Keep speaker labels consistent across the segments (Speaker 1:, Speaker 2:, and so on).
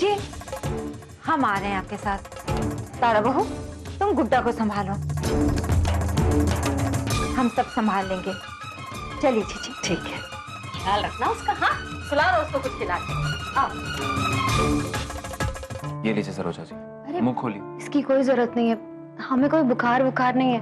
Speaker 1: जी हम आ रहे हैं आपके साथ। तारा बहू तुम गुड्डा को संभालो, हम सब संभाल लेंगे। चलिए जीजी।
Speaker 2: ठीक है, ख्याल रखना उसका। हाँ, सुला दो उसको कुछ खिला के। आओ।
Speaker 3: ये लीजिए सरोजा जी।
Speaker 4: अरे
Speaker 3: मुंह खोलिए।
Speaker 4: इसकी कोई जरूरत नहीं है, हमें कोई बुखार नहीं है।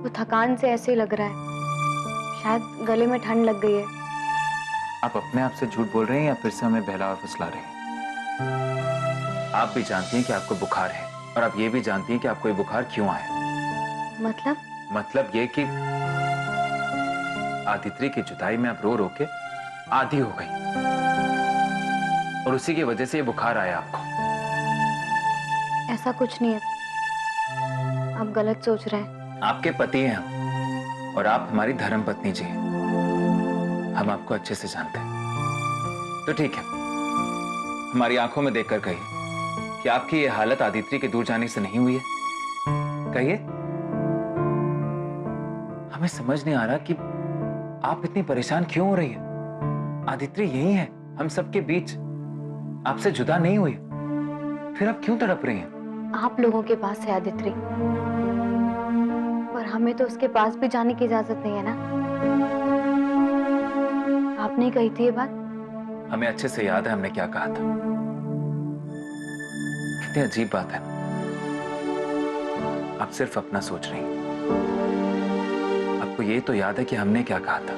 Speaker 4: वो थकान से ऐसे ही लग रहा है, शायद गले में ठंड लग गई है।
Speaker 3: आप अपने आप से झूठ बोल रहे हैं या फिर से हमें बहला और फुसला रहे हैं? आप भी जानती हैं कि आपको बुखार है और आप ये भी जानती हैं कि आपको ये बुखार क्यों आया। मतलब ये कि आदित्य की जुदाई में आप रो रो के आधी हो गई और उसी की वजह से ये बुखार आया आपको।
Speaker 4: ऐसा कुछ नहीं है, आप गलत सोच रहे हैं।
Speaker 3: आपके पति हैं हम और आप हमारी धर्मपत्नी जी हैं। हम आपको अच्छे से जानते हैं। तो ठीक है, हमारी आंखों में देखकर कहिए कि आपकी ये हालत आदित्य के दूर जाने से नहीं हुई है। कहिए। हमें समझ नहीं आ रहा कि आप इतनी परेशान क्यों हो रही है। आदित्य यही है, हम सबके बीच, आपसे जुदा नहीं हुई, फिर आप क्यों तड़प रही हैं?
Speaker 4: आप लोगों के पास है आदित्य, पर हमें तो उसके पास भी जाने की इजाजत नहीं है ना। आपने कही थी ये बात।
Speaker 3: हमें अच्छे से याद है हमने क्या कहा था। कितनी अजीब बात है, आप सिर्फ अपना सोच रही हैं। आपको ये तो याद है कि हमने क्या कहा था,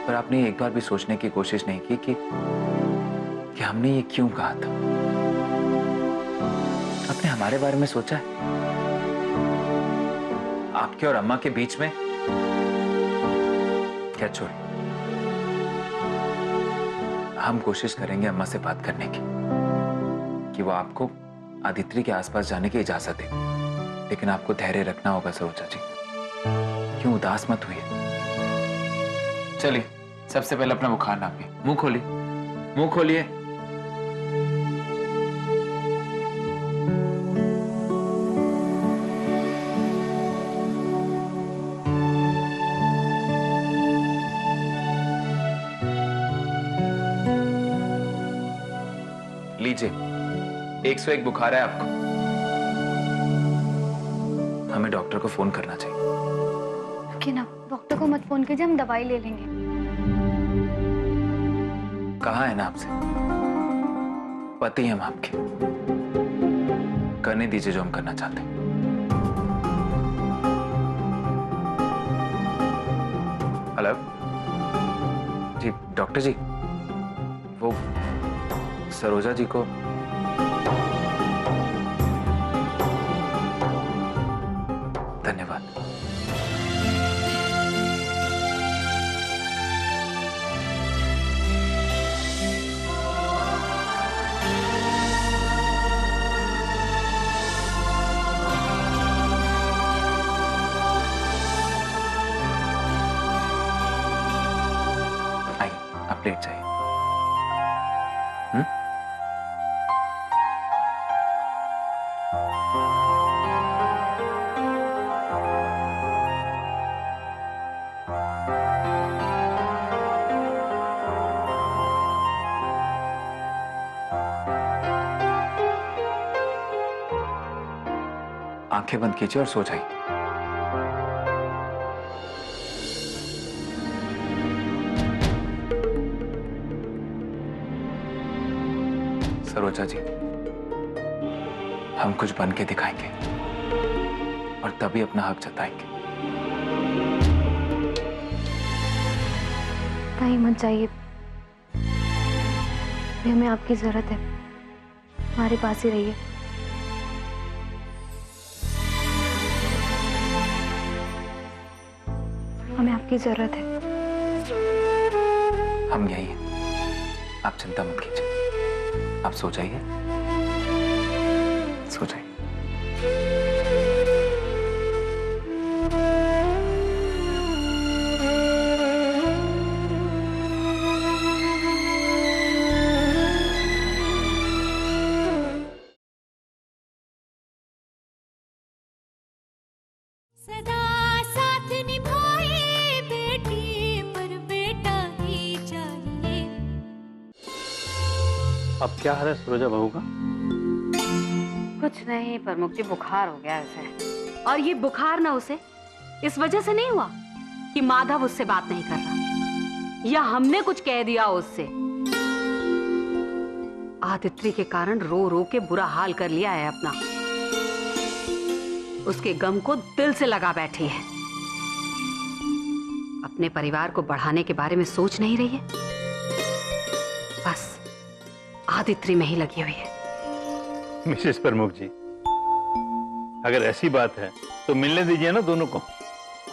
Speaker 3: पर आपने एक बार भी सोचने की कोशिश नहीं की कि हमने ये क्यों कहा था। आपने हमारे बारे में सोचा है? आपके और अम्मा के बीच में क्या छोड़े, हम कोशिश करेंगे अम्मा से बात करने की कि वो आपको आदित्य के आसपास जाने की इजाजत दे, लेकिन आपको धैर्य रखना होगा सरोजा जी। क्यों उदास मत हुई। चलिए सबसे पहले अपना बुखार नापिए। मुंह खोलिए, मुंह खोलिए। लीजिए, 101 बुखार है आपको। हमें डॉक्टर को फोन करना चाहिए।
Speaker 4: कि ना, डॉक्टर को मत फोन कीजिए, हम दवाई ले लेंगे।
Speaker 3: कहा है ना आपसे, पति हम आपके, करने दीजिए जो हम करना चाहते हैं। हेलो जी, डॉक्टर जी, वो सरोजा जी को धन्यवाद। आइए, आप लेट जाइए। आंखें बंद कीजिए और सो जाइए। सरोजा जी, हम कुछ बन के दिखाएंगे और तभी अपना हक जताएंगे।
Speaker 4: कहीं मत जाइए, हमें आपकी जरूरत है, हमारे पास ही रहिए। हमें आपकी जरूरत है।
Speaker 3: हम यही हैं, आप चिंता मत कीजिए। आप सो जाइए, सो जाइए।
Speaker 5: सदा साथ निभाए बेटी पर बेटा ही चाहिए।
Speaker 6: अब क्या हाल है सरोजा बहू का?
Speaker 2: कुछ नहीं प्रमुख जी, बुखार हो गया उसे। और ये बुखार ना उसे इस वजह से नहीं हुआ कि माधव उससे बात नहीं कर रहा या हमने कुछ कह दिया उससे। आदित्य के कारण रो रो के बुरा हाल कर लिया है अपना। उसके गम को दिल से लगा बैठी है। अपने परिवार को बढ़ाने के बारे में सोच नहीं रही है, बस आदित्य में ही लगी हुई है।
Speaker 6: मिसेस प्रमुख जी, अगर ऐसी बात है तो मिलने दीजिए ना दोनों को।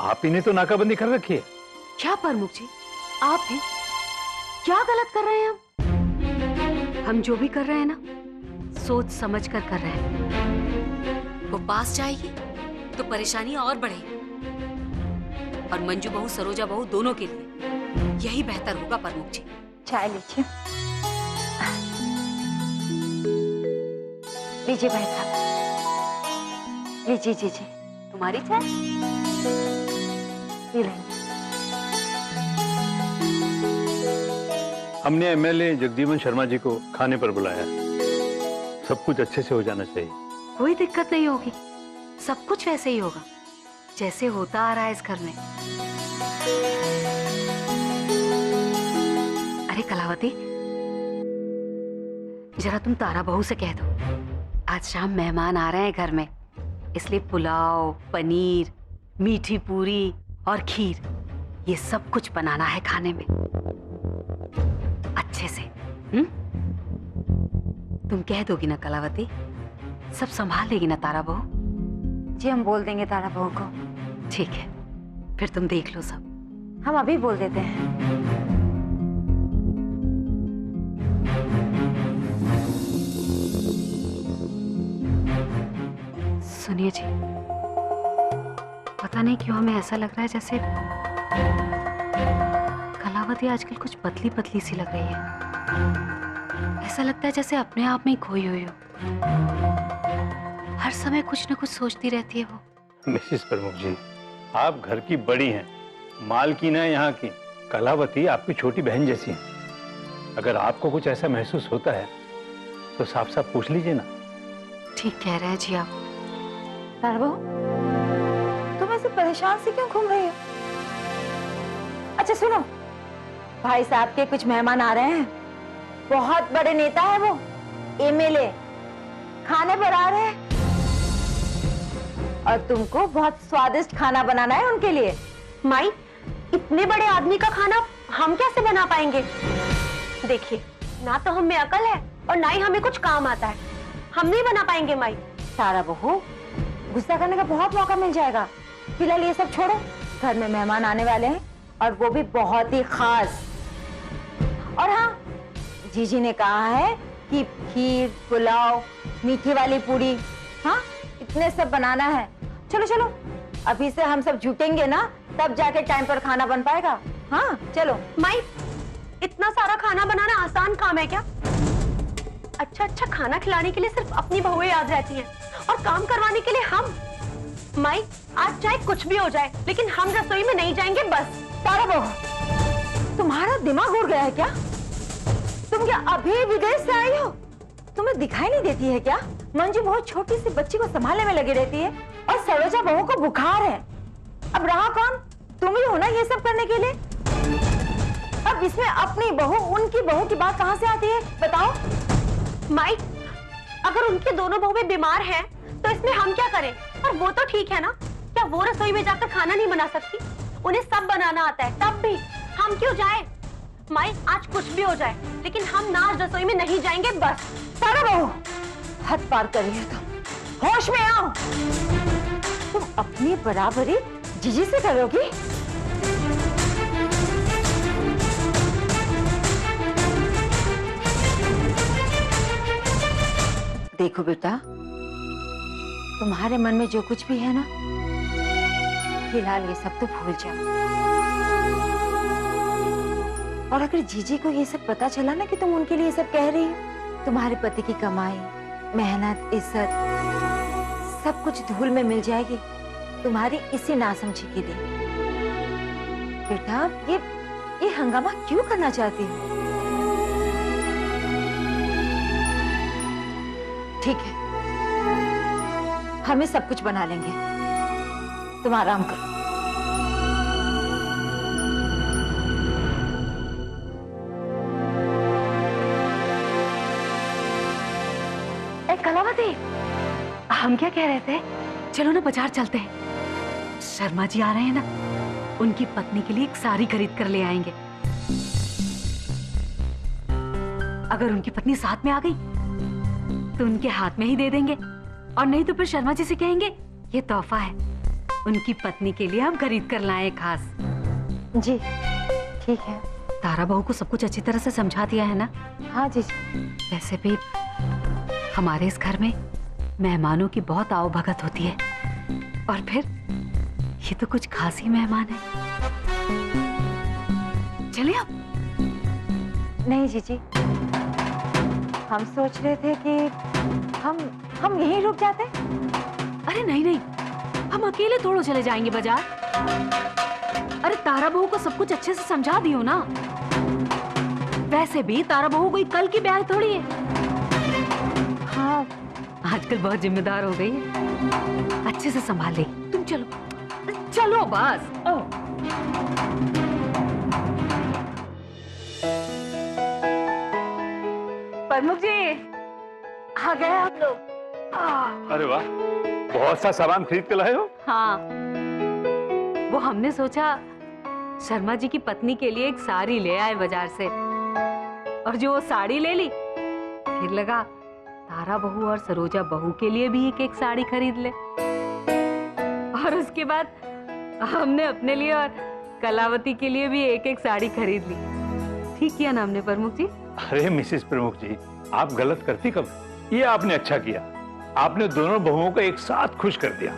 Speaker 6: आप ही ने तो नाकाबंदी कर रखी है।
Speaker 2: क्या प्रमुख जी, आप भी क्या गलत कर रहे हैं? हम जो भी कर रहे हैं ना, सोच समझ कर रहे हैं। वो पास जाएगी तो परेशानी और बढ़ेगी, और मंजू बहू सरोजा बहू दोनों के लिए यही बेहतर होगा। प्रमुख जी,
Speaker 1: चाय लीजिए। लीजिए भाई साहब, लीजिए जीजिए।
Speaker 2: तुम्हारी चाय?
Speaker 1: पी लेंगे।
Speaker 6: हमने एमएलए जगदीवन शर्मा जी को खाने पर बुलाया। सब कुछ अच्छे से हो जाना चाहिए।
Speaker 2: कोई दिक्कत नहीं होगी, सब कुछ वैसे ही होगा जैसे होता आ रहा है इस घर में। अरे कलावती, जरा तुम तारा बहू से कह दो आज शाम मेहमान आ रहे हैं घर में, इसलिए पुलाव, पनीर, मीठी पूरी और खीर, ये सब कुछ बनाना है खाने में अच्छे से। तुम कह दोगी ना कलावती? सब संभाल लेगी ना तारा बहू?
Speaker 1: जी हम बोल देंगे तारा बहू को।
Speaker 2: ठीक है, फिर तुम देख लो सब।
Speaker 1: हम अभी बोल देते हैं।
Speaker 2: सुनिए जी, पता नहीं क्यों हमें ऐसा लग रहा है जैसे कलावती आजकल कुछ पतली पतली सी लग रही है। ऐसा लगता है जैसे अपने आप में ही खोई हुई हो। हर समय कुछ न कुछ सोचती रहती है वो।
Speaker 6: मिसेस प्रमुख जी, आप घर की बड़ी हैं, मालकिन है यहाँ की। कलावती आपकी छोटी बहन जैसी है। अगर आपको कुछ ऐसा महसूस होता है तो साफ साफ पूछ लीजिए ना।
Speaker 2: ठीक कह रहे हैं जी आप।
Speaker 1: तारा बहू, तुम ऐसे परेशान से क्यों घूम रही हो? अच्छा सुनो, भाई साहब के कुछ मेहमान आ रहे हैं। बहुत बड़े नेता है वो, एमएलए, खाने पर आ रहे हैं और तुमको बहुत स्वादिष्ट खाना बनाना है उनके लिए।
Speaker 7: माई, इतने बड़े आदमी का खाना हम कैसे बना पाएंगे? देखिए, ना तो हम में अकल है और ना ही हमें कुछ काम आता है। हम नहीं बना पाएंगे माई।
Speaker 1: तारा बहू, गुस्सा करने का बहुत मौका मिल जाएगा। फिलहाल ये सब छोड़ो, घर में मेहमान आने वाले हैं और वो भी बहुत ही खास। और हाँ, जीजी ने कहा है कि खीर, पुलाव, मीठी वाली पूरी, हाँ इतने सब बनाना है। चलो चलो, अभी से हम सब जुटेंगे ना, तब जाके टाइम पर खाना बन पाएगा। हाँ चलो।
Speaker 7: माई, इतना सारा खाना बनाना आसान काम है क्या? अच्छा अच्छा खाना खिलाने के लिए सिर्फ अपनी बहुएं याद रहती हैं और काम करवाने के लिए हम। माई, आज चाहे कुछ भी हो जाए लेकिन हम रसोई में नहीं जाएंगे बस।
Speaker 1: तारा बहू, तुम्हारा दिमाग उड़ गया है क्या? तुम क्या अभी विदेश से आई हो? तुम्हें दिखाई नहीं देती है क्या? मंजू बहुत छोटी सी बच्ची को संभालने में लगी रहती है और सरोजा बहू को बुखार है। अब रहा कौन? तुम ही हो ना ये सब करने के लिए। अब इसमें अपनी बहू, उनकी बहू की बात कहां से आती है बताओ?
Speaker 7: माई, अगर उनके दोनों बहुएं बीमार हैं तो इसमें हम क्या करें? और वो तो ठीक है ना, क्या वो रसोई में जाकर खाना नहीं बना सकती? उन्हें सब बनाना आता है, तब भी हम क्यों जाए? माई, आज कुछ भी हो जाए लेकिन हम ना आज रसोई में नहीं जाएंगे बस।
Speaker 1: तारा बहू, हद पार कर रही हो तुम। होश में आओ। तुम अपनी बराबरी जीजी से करोगी? देखो बेटा, तुम्हारे मन में जो कुछ भी है ना, फिलहाल ये सब तो भूल जाओ। और अगर जीजी को ये सब पता चला ना कि तुम उनके लिए सब कह रही हो, तुम्हारे पति की कमाई, मेहनत, इज्जत सब कुछ धूल में मिल जाएगी तुम्हारी इसी नासमझी के लिए। बेटा, ये हंगामा क्यों करना चाहती हो? ठीक है, हमें सब कुछ बना लेंगे, तुम आराम करो।
Speaker 2: कलावती, हम क्या कह रहे थे, चलो ना बाजार चलते हैं। शर्मा जी आ रहे हैं ना, उनकी पत्नी के लिए एक साड़ी खरीद कर ले आएंगे। अगर उनकी पत्नी साथ में आ गई तो उनके हाथ में ही दे देंगे, और नहीं तो फिर शर्मा जी से कहेंगे ये तोहफा है, उनकी पत्नी के लिए हम खरीद कर लाए खास।
Speaker 1: जी ठीक है।
Speaker 2: तारा बहू को सब कुछ अच्छी तरह से समझा दिया है ना?
Speaker 1: हाँ जी।
Speaker 2: वैसे भी हमारे इस घर में मेहमानों की बहुत आवभगत होती है, और फिर ये तो कुछ खास ही मेहमान है। चले आप?
Speaker 1: नहीं जीजी, हम सोच रहे थे कि हम यहीं रुक जाते।
Speaker 2: अरे नहीं नहीं, हम अकेले थोड़ो चले जाएंगे बाजार। अरे तारा बहू को सब कुछ अच्छे से समझा दियो ना। वैसे भी तारा बहू कोई कल की ब्याह थोड़ी है।
Speaker 1: हाँ,
Speaker 2: आजकल बहुत जिम्मेदार हो गई है, अच्छे से संभाल ले। तुम चलो चलो बस। प्रमुख जी आ गए आप लोग।
Speaker 6: अरे वाह, बहुत सा सामान खरीद के लाए हो।
Speaker 2: हाँ, वो हमने सोचा शर्मा जी की पत्नी के लिए एक साड़ी ले आए बाजार से, और जो वो साड़ी ले ली, फिर लगा तारा बहू और सरोजा बहू के लिए भी एक साड़ी खरीद ले, और उसके बाद हमने अपने लिए और कलावती के लिए भी एक साड़ी खरीद ली। ठीक किया ना हमने प्रमुख जी?
Speaker 6: अरे मिसेस प्रमुख जी, आप गलत करती कब? ये आपने अच्छा किया, आपने दोनों बहुओं को एक साथ खुश कर दिया।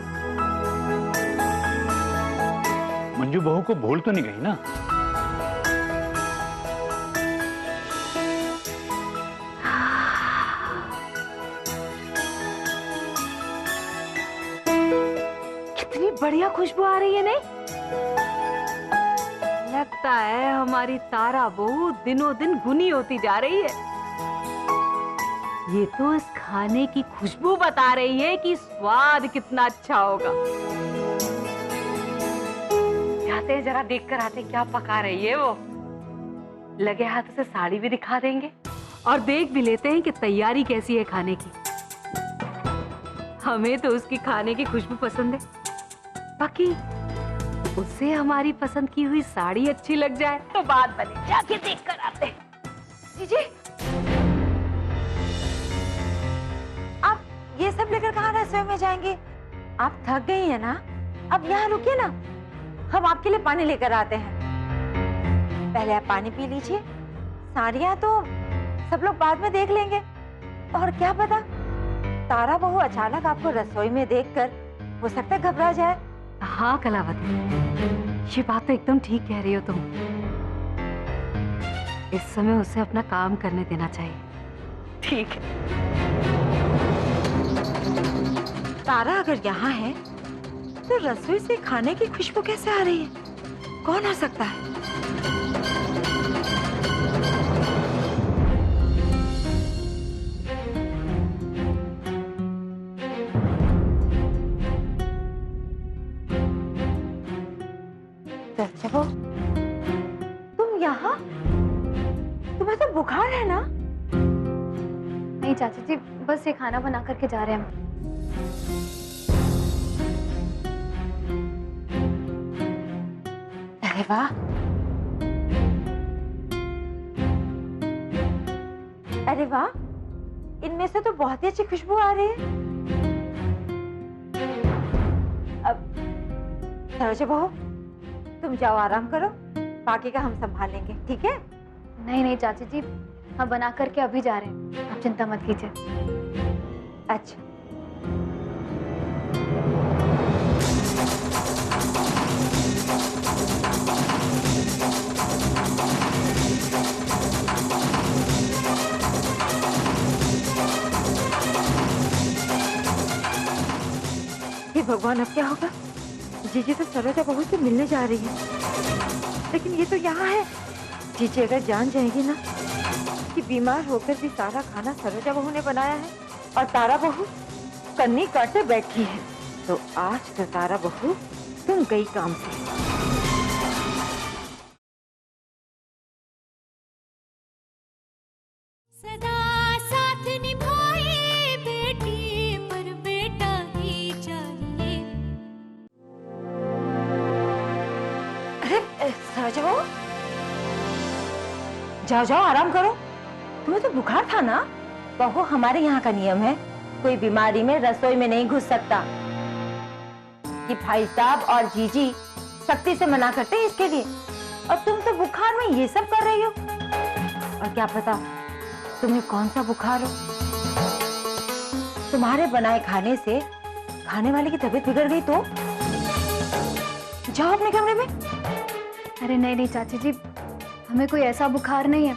Speaker 6: मंजू बहू को भूल तो नहीं गई ना?
Speaker 2: कितनी बढ़िया खुशबू आ रही है, नहीं? लगता है हमारी तारा बहू दिनों दिन गुनी होती जा रही है। ये तो इस खाने की खुशबू बता रही है कि स्वाद कितना अच्छा होगा। जाते हैं, जरा देख कर आते क्या पका रही है वो। लगे हाथ से साड़ी भी दिखा देंगे और देख भी लेते हैं कि तैयारी कैसी है खाने की। हमें तो उसकी खाने की खुशबू पसंद है, बाकी उसे हमारी पसंद की हुई साड़ी अच्छी लग जाए तो बात बने। जाके देख कर आते हैं।
Speaker 1: जीजी, आप ये सब लेकर कहाँ रसोई में जाएंगे? आप थक गई है ना, अब यहाँ रुकिए ना, हम आपके लिए पानी लेकर आते हैं। पहले आप पानी पी लीजिए, साड़ियाँ तो सब लोग बाद में देख लेंगे। और क्या पता, तारा बहू अचानक आपको रसोई में देखकर हो सकता है घबरा जाए।
Speaker 2: हाँ कलावती, ये बात तो एकदम ठीक कह रही हो तुम। इस समय उसे अपना काम करने देना चाहिए। ठीक है।
Speaker 1: तारा अगर यहाँ है तो रसोई से खाने की खुशबू कैसे आ रही है? कौन हो सकता है? बहू, तुम यहाँ? तुम्हें तो बुखार है ना?
Speaker 4: नहीं चाची जी, बस ये खाना बना करके जा रहे हैं हम।
Speaker 1: अरे वाह, अरे वाह, इनमें से तो बहुत ही अच्छी खुशबू आ रही है। अब सरोजा बहू, तुम जाओ आराम करो, बाकी का हम संभाल लेंगे, ठीक है?
Speaker 4: नहीं नहीं चाची जी, हम बना करके अभी जा रहे हैं, आप चिंता मत कीजिए।
Speaker 1: अच्छा। हे भगवान, अब क्या होगा? जीजी तो सरोजा बहू से मिलने जा रही है, लेकिन ये तो यहाँ है। जीजी अगर जान जाएगी ना कि बीमार होकर भी सारा खाना सरोजा बहू ने बनाया है, और तारा बहू कन्नी काटे बैठी है। तो आज तो तारा बहू तुम गई काम से।
Speaker 5: सदा साथ निभाए बेटी पर बेटा ही चाहिए।
Speaker 1: अरे सरोजा बहू, जाओ जाओ आराम करो। तुम्हें तो बुखार था ना। बहू, हमारे यहाँ का नियम है, कोई बीमारी में रसोई में नहीं घुस सकता। कि भाई साहब और जीजी सख्ती से मना करते हैं इसके लिए, और तुम तो बुखार में ये सब कर रही हो। और क्या पता तुम्हें कौन सा बुखार हो। तुम्हारे बनाए खाने से खाने वाले की तबीयत बिगड़ गई तो जाओ अपने कमरे में।
Speaker 4: अरे नहीं नहीं चाची जी, हमें कोई ऐसा बुखार नहीं है,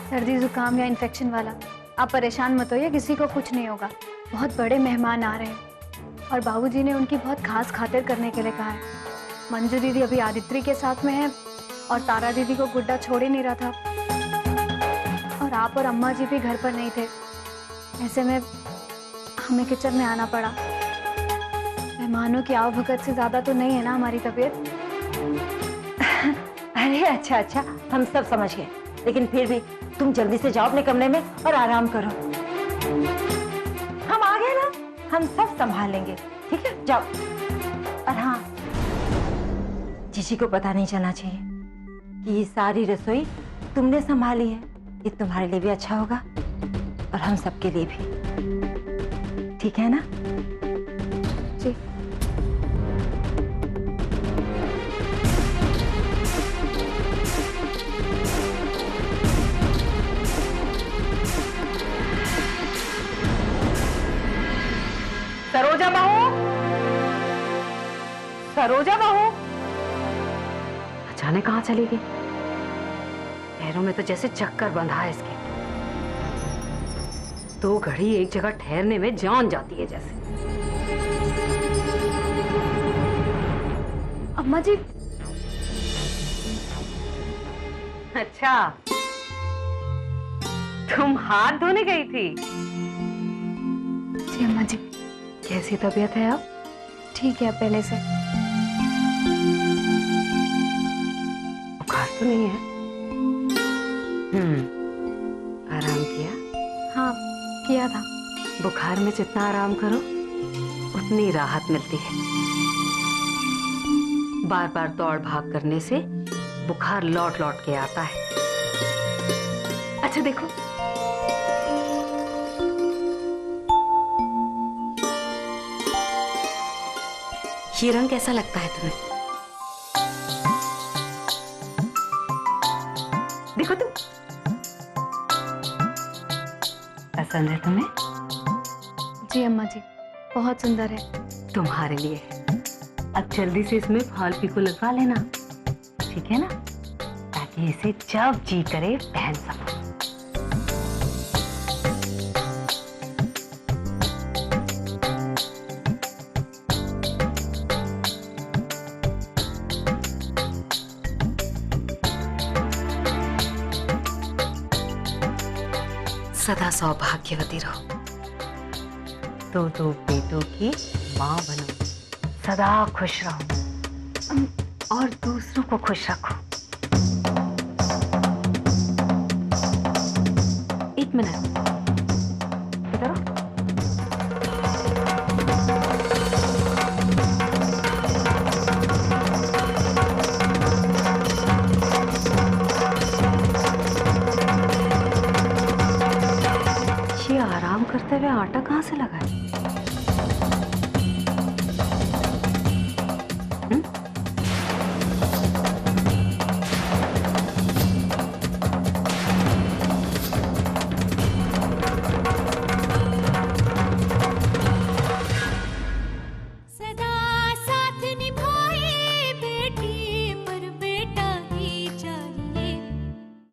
Speaker 4: सर्दी जुकाम या इन्फेक्शन वाला। आप परेशान मत होइए, किसी को कुछ नहीं होगा। बहुत बड़े मेहमान आ रहे हैं और बाबूजी ने उनकी बहुत खास खातिर करने के लिए कहा है। मंजू दीदी अभी आदित्य के साथ में है और तारा दीदी को गुड्डा छोड़ ही नहीं रहा था, और आप और अम्मा जी भी घर पर नहीं थे। ऐसे में हमें किचन में आना पड़ा। मेहमानों की आवभगत से ज्यादा तो नहीं है ना हमारी तबीयत।
Speaker 1: अरे अच्छा अच्छा, हम सब समझ गए, लेकिन फिर भी तुम जल्दी से जाओ अपने कमरे में और आराम करो। हम आ गए ना, हम सब संभाल लेंगे, ठीक है? जाओ। और हाँ, जीजी को पता नहीं चलना चाहिए कि ये सारी रसोई तुमने संभाली है। ये तुम्हारे लिए भी अच्छा होगा और हम सबके लिए भी, ठीक है ना?
Speaker 4: जी।
Speaker 1: सरोजा बहू, सरोजा बहू,
Speaker 2: अचानक कहाँ चली गई? पैरों में तो जैसे चक्कर बंधा है इसके। 2 घड़ी एक जगह ठहरने में जान जाती है जैसे।
Speaker 4: अम्मा जी।
Speaker 2: अच्छा, तुम हाथ धोने गई थी?
Speaker 4: जी अम्मा जी।
Speaker 2: कैसी तबीयत है अब?
Speaker 4: ठीक है पहले से।
Speaker 2: बुखार तो नहीं है? आराम किया?
Speaker 4: हाँ किया था।
Speaker 2: बुखार में जितना आराम करो उतनी राहत मिलती है। बार बार दौड़ भाग करने से बुखार लौट लौट के आता है। अच्छा देखो, ये रंग कैसा लगता है तुम्हें? देखो तुम, पसंद है तुम्हें?
Speaker 4: जी अम्मा जी, बहुत सुंदर है।
Speaker 2: तुम्हारे लिए है। अब जल्दी से इसमें फॉल पिको लगवा लेना, ठीक है ना? ताकि इसे जब जी करे पहन सको। सदा सौभाग्यवती रहो, दो बेटों की माँ बनो, सदा खुश रहो और दूसरों को खुश रखो। 1 मिनट इधर आओ। ये आराम करते हुए आटा कहाँ से लगा है?